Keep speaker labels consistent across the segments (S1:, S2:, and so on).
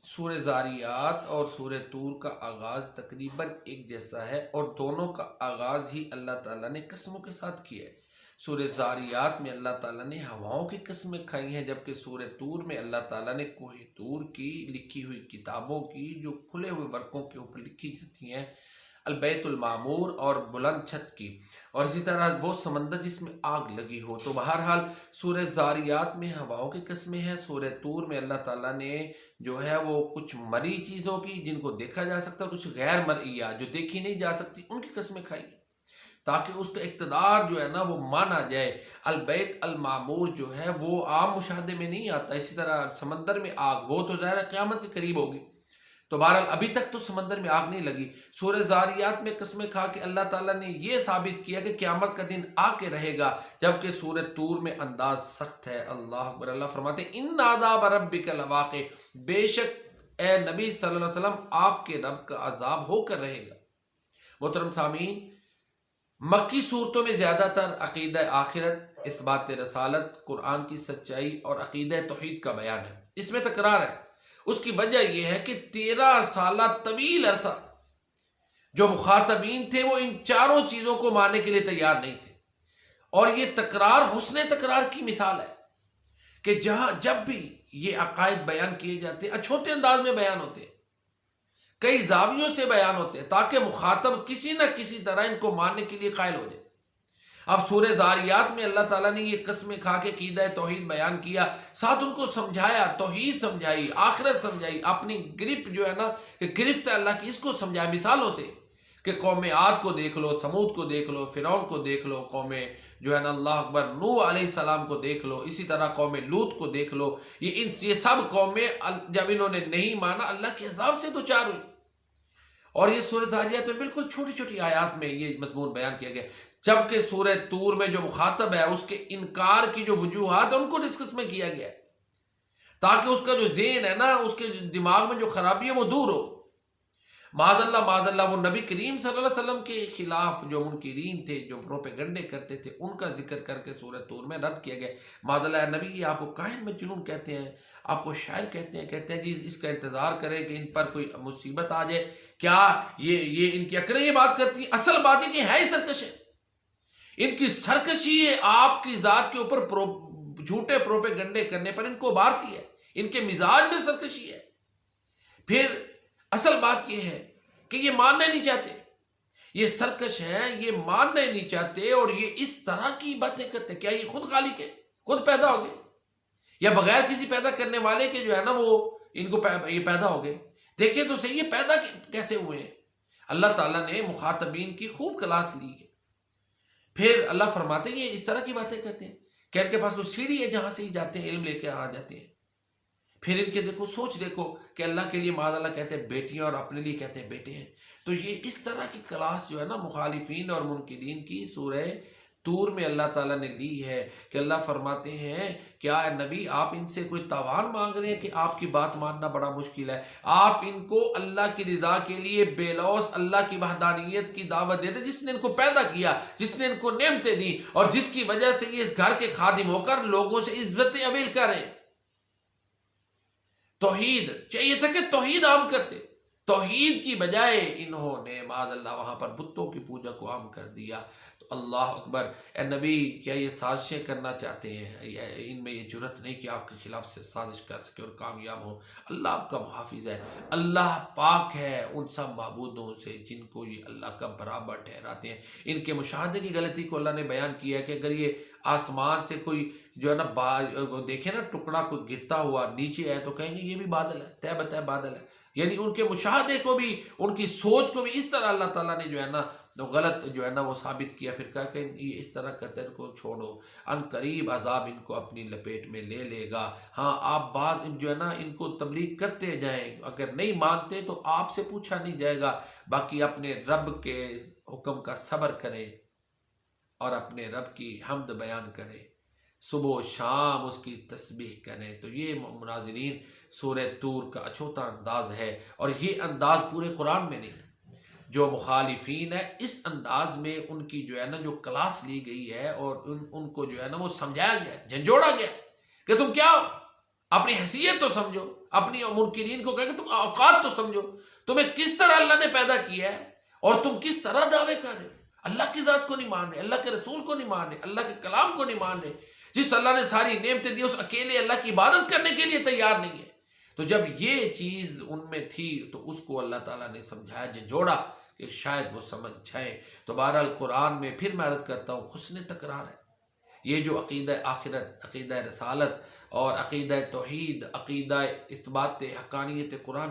S1: سورہ زاریات اور سورہ طور کا آغاز تقریباً ایک جیسا ہے، اور دونوں کا آغاز ہی اللہ تعالیٰ نے قسموں کے ساتھ کیا ہے۔ سورہ زاریات میں اللہ تعالیٰ نے ہواؤں کی قسمیں کھائی ہیں، جبکہ سورہ طور میں اللہ تعالیٰ نے کوہ طور کی لکھی ہوئی کتابوں کی جو کھلے ہوئے ورقوں کے اوپر لکھی جاتی ہیں، البیت المعمور اور بلند چھت کی، اور اسی طرح وہ سمندر جس میں آگ لگی ہو۔ تو بہرحال سورہ زاریات میں ہواؤں کی قسمیں ہیں، سورہ طور میں اللہ تعالیٰ نے جو ہے وہ کچھ مرئی چیزوں کی جن کو دیکھا جا سکتا ہے، کچھ غیر مرئیات جو دیکھی نہیں جا سکتی ان کی قسمیں کھائی، تاکہ اس کا اقتدار جو ہے نا وہ مانا جائے۔ البیت المعمور جو ہے وہ عام مشاہدے میں نہیں آتا، اسی طرح سمندر میں آگ وہ تو ظاہر ہے قیامت کے قریب ہوگی، تو بہرحال ابھی تک تو سمندر میں آگ نہیں لگی۔ سورہ زاریات میں قسمیں کھا کے اللہ تعالیٰ نے یہ ثابت کیا کہ قیامت کا دن آ کے رہے گا، جبکہ سورہ طور میں انداز سخت ہے۔ اللہ اکبر، اللہ فرماتے ہیں ان عذاب ربک لواقع، بے شک اے نبی صلی اللہ علیہ وسلم آپ کے رب کا عذاب ہو کر رہے گا۔ محترم سامعین، مکی صورتوں میں زیادہ تر عقیدہ آخرت، اثبات رسالت، قرآن کی سچائی اور عقیدہ توحید کا بیان ہے۔ اس میں تکرار ہے، اس کی وجہ یہ ہے کہ 13 سالہ طویل عرصہ جو مخاطبین تھے وہ ان چاروں چیزوں کو ماننے کے لیے تیار نہیں تھے، اور یہ تکرار حسن تکرار کی مثال ہے کہ جہاں جب بھی یہ عقائد بیان کیے جاتے ہیں اچھوتے انداز میں بیان ہوتے ہیں، کئی زاویوں سے بیان ہوتے ہیں، تاکہ مخاطب کسی نہ کسی طرح ان کو ماننے کے لیے قائل ہو جائے۔ اب سورہ زاریات میں اللہ تعالیٰ نے یہ قسمیں کھا کے عقیدہ توحید بیان کیا، ساتھ ان کو سمجھایا، توحید سمجھائی، آخرت سمجھائی، اپنی گرفت جو ہے نا کہ گرفت ہے اللہ کی، اس کو سمجھایا مثالوں سے، کہ قوم عاد کو دیکھ لو، سمود کو دیکھ لو، فرعون کو دیکھ لو، قوم جو ہے نا اللہ اکبر نوح علیہ السلام کو دیکھ لو، اسی طرح قوم لوط کو دیکھ لو، یہ سب قومیں جب انہوں نے نہیں مانا اللہ کے عذاب سے دوچار ہوئی۔ اور یہ سورہ زاریات میں بالکل چھوٹی چھوٹی آیات میں یہ مضمون بیان کیا گیا، جبکہ سورہ طور میں جو مخاطب ہے اس کے انکار کی جو وجوہات ان کو ڈسکس میں کیا گیا ہے، تاکہ اس کا جو ذہن ہے نا، اس کے دماغ میں جو خرابی ہے وہ دور ہو۔ معاذ اللہ وہ نبی کریم صلی اللہ علیہ وسلم کے خلاف جو منکرین تھے، جو پروپیگنڈے کرتے تھے، ان کا ذکر کر کے سورہ طور میں رد کیا گیا۔ معاذ اللہ نبی، یہ آپ کو کاہن مجنون کہتے ہیں، آپ کو شاعر کہتے ہیں جی اس کا انتظار کریں کہ ان پر کوئی مصیبت آ جائے، کیا یہ ان کی عقلیں یہ بات کرتی ہیں؟ اصل بات یہ کہ ہے ہی سرکش ہے، ان کی سرکشی آپ کی ذات کے اوپر جھوٹے پروپیگنڈے کرنے پر ان کو ابھارتی ہے، ان کے مزاج میں سرکشی ہے۔ پھر اصل بات یہ ہے کہ یہ ماننا نہیں چاہتے، یہ سرکش ہیں، یہ ماننا نہیں چاہتے، اور یہ اس طرح کی باتیں کرتے ہیں۔ کیا یہ خود خالق ہے، خود پیدا ہو گئے، یا بغیر کسی پیدا کرنے والے کے جو ہے نا وہ ان کو یہ پیدا ہو گئے؟ دیکھیں تو صحیح، یہ پیدا کیسے ہوئے ہیں؟ اللہ تعالیٰ نے مخاطبین کی خوب کلاس لی ہے۔ پھر اللہ فرماتے ہیں یہ اس طرح کی باتیں کرتے ہیں کہ ان کے پاس کوئی سیڑھی ہے جہاں سے ہی جاتے ہیں، علم لے کے آ جاتے ہیں۔ پھر ان کے دیکھو سوچ دیکھو کہ اللہ کے لیے معاذ اللہ کہتے ہیں بیٹیاں، اور اپنے لیے کہتے ہیں بیٹے ہیں۔ تو یہ اس طرح کی کلاس جو ہے نا مخالفین اور منکرین کی سورہ طور میں اللہ تعالیٰ نے لی ہے، کہ اللہ فرماتے ہیں کیا اے نبی آپ ان سے کوئی تاوان مانگ رہے ہیں کہ آپ کی بات ماننا بڑا مشکل ہے؟ آپ ان کو اللہ کی رضا کے لیے بے لوث اللہ کی وحدانیت کی دعوت دیتے، جس نے ان کو پیدا کیا، جس نے ان کو نعمتیں دی، اور جس کی وجہ سے یہ اس گھر کے خادم ہو کر لوگوں سے عزت اویل کریں۔ توحید چاہیے تھا کہ توحید عام کرتے، توحید کی بجائے انہوں نے معاذ اللہ وہاں پر بتوں کی پوجا کو عام کر دیا۔ تو اللہ اکبر، اے نبی کیا یہ سازشیں کرنا چاہتے ہیں؟ ان میں یہ جرت نہیں کہ آپ کے خلاف سے سازش کر سکے اور کامیاب ہوں۔ اللہ آپ کا محافظ ہے، اللہ پاک ہے ان سب معبودوں سے جن کو یہ اللہ کا برابر ٹھہراتے ہیں۔ ان کے مشاہدے کی غلطی کو اللہ نے بیان کیا ہے کہ اگر یہ آسمان سے کوئی جو ہے نا دیکھیں نا ٹکڑا کوئی گرتا ہوا نیچے ہے تو کہیں گے یہ بھی بادل ہے، طے بطے بادل ہے۔ یعنی ان کے مشاہدے کو بھی، ان کی سوچ کو بھی اس طرح اللہ تعالیٰ نے جو ہے نا غلط جو ہے نا وہ ثابت کیا۔ پھر کہا کہ یہ اس طرح کرتے ان کو چھوڑو، ان قریب عذاب ان کو اپنی لپیٹ میں لے لے گا۔ ہاں آپ بات جو ہے نا ان کو تبلیغ کرتے جائیں، اگر نہیں مانتے تو آپ سے پوچھا نہیں جائے گا، باقی اپنے رب کے حکم کا صبر کریں اور اپنے رب کی حمد بیان کریں، صبح و شام اس کی تسبیح کریں۔ تو یہ مناظرین سورہ طور کا اچھوتا انداز ہے، اور یہ انداز پورے قرآن میں نہیں۔ جو مخالفین ہے اس انداز میں ان کی جو ہے نا جو کلاس لی گئی ہے، اور ان کو جو ہے نا وہ سمجھایا گیا، جھنجھوڑا گیا کہ تم کیا ہو، اپنی حیثیت تو سمجھو، اپنی منکرین کو کہہ کہ تم اوقات تو سمجھو، تمہیں کس طرح اللہ نے پیدا کیا ہے اور تم کس طرح دعوے کر رہے ہو۔ اللہ کی ذات کو نہیں مان رہے، اللہ کے رسول کو نہیں مان رہے، اللہ کے کلام کو نہیں مان رہے، جس اللہ نے ساری نعمتیں دی اس اکیلے اللہ کی عبادت کرنے کے لیے تیار نہیں ہے۔ تو جب یہ چیز ان میں تھی تو اس کو اللہ تعالیٰ نے سمجھایا، جھنجھوڑا کہ شاید وہ سمجھ جائیں۔ تو بہرحال قرآن میں پھر میں عرض کرتا ہوں حسن تکرار ہے۔ یہ جو عقیدہ آخرت، عقیدہ رسالت اور عقیدہ توحید، عقیدہ اثبات حقانیت قرآن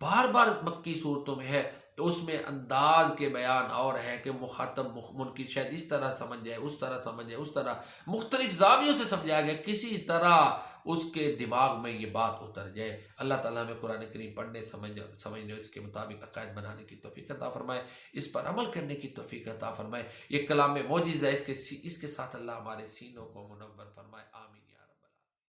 S1: بار بار مکی صورتوں میں ہے، تو اس میں انداز کے بیان اور ہے کہ مخاطب منکر شاید اس طرح سمجھ جائے، اس طرح سمجھ جائے، اس طرح مختلف زاویوں سے سمجھایا گیا، کسی طرح اس کے دماغ میں یہ بات اتر جائے۔ اللہ تعالیٰ ہمیں قرآن کریم پڑھنے سمجھنے اس کے مطابق عقائد بنانے کی توفیق عطا فرمائے، اس پر عمل کرنے کی توفیق عطا فرمائے۔ یہ کلام معجز ہے، اس کے ساتھ اللہ ہمارے سینوں کو منور فرمائے، آمین۔